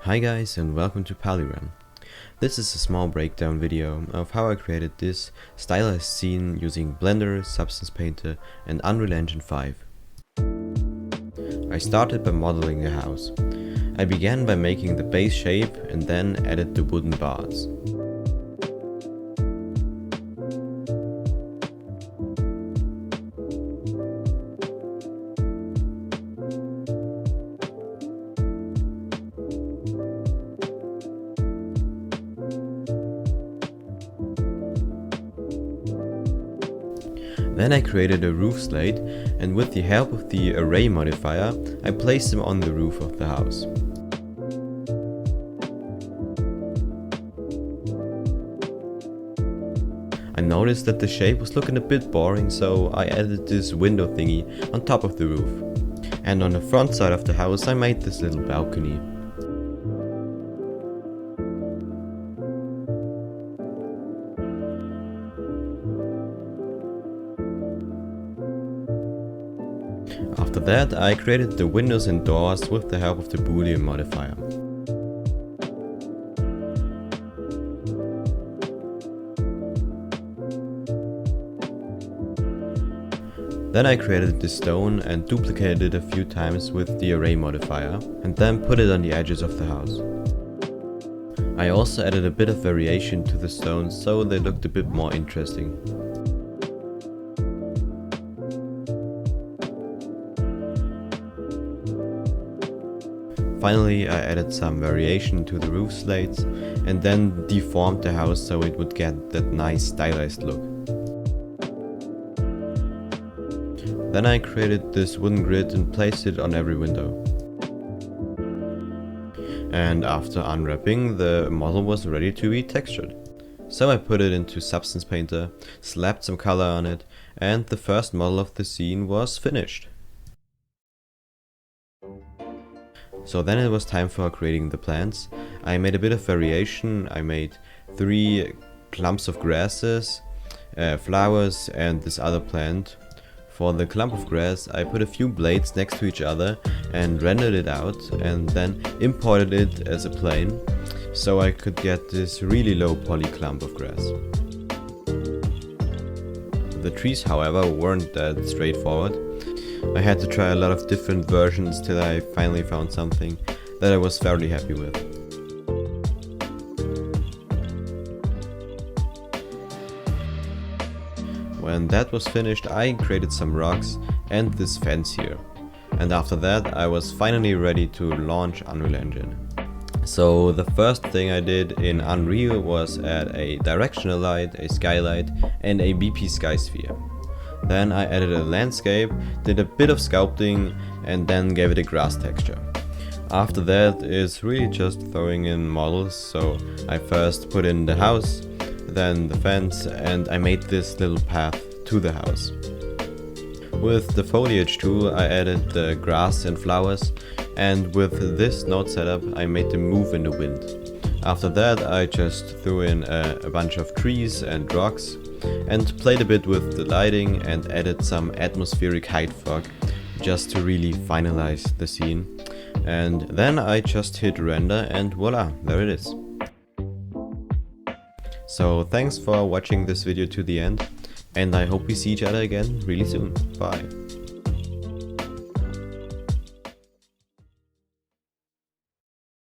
Hi guys and welcome to Polygram. This is a small breakdown video of how I created this stylized scene using Blender, Substance Painter and Unreal Engine 5. I started by modeling a house. I began by making the base shape and then added the wooden bars. Then I created a roof slate, and with the help of the array modifier, I placed them on the roof of the house. I noticed that the shape was looking a bit boring, so I added this window thingy on top of the roof. And on the front side of the house I made this little balcony. After that, I created the windows and doors with the help of the Boolean modifier. Then I created the stone and duplicated it a few times with the array modifier, and then put it on the edges of the house. I also added a bit of variation to the stones so they looked a bit more interesting. Finally, I added some variation to the roof slates and then deformed the house so it would get that nice stylized look. Then I created this wooden grid and placed it on every window. And after unwrapping, the model was ready to be textured. So I put it into Substance Painter, slapped some color on it, and the first model of the scene was finished. So then it was time for creating the plants. I made a bit of variation. I made 3 clumps of grasses, flowers and this other plant. For the clump of grass I put a few blades next to each other and rendered it out and then imported it as a plane so I could get this really low poly clump of grass. The trees, however, weren't that straightforward. I had to try a lot of different versions till I finally found something that I was fairly happy with. When that was finished, I created some rocks and this fence here. And after that I was finally ready to launch Unreal Engine. So the first thing I did in Unreal was add a directional light, a skylight and a BP sky sphere. Then I added a landscape, did a bit of sculpting and then gave it a grass texture. After that is really just throwing in models, so I first put in the house, then the fence, and I made this little path to the house. With the foliage tool I added the grass and flowers, and with this node setup I made them move in the wind. After that I just threw in a bunch of trees and rocks and played a bit with the lighting and added some atmospheric height fog just to really finalize the scene. And then I just hit render and voila, there it is. So thanks for watching this video to the end and I hope we see each other again really soon. Bye.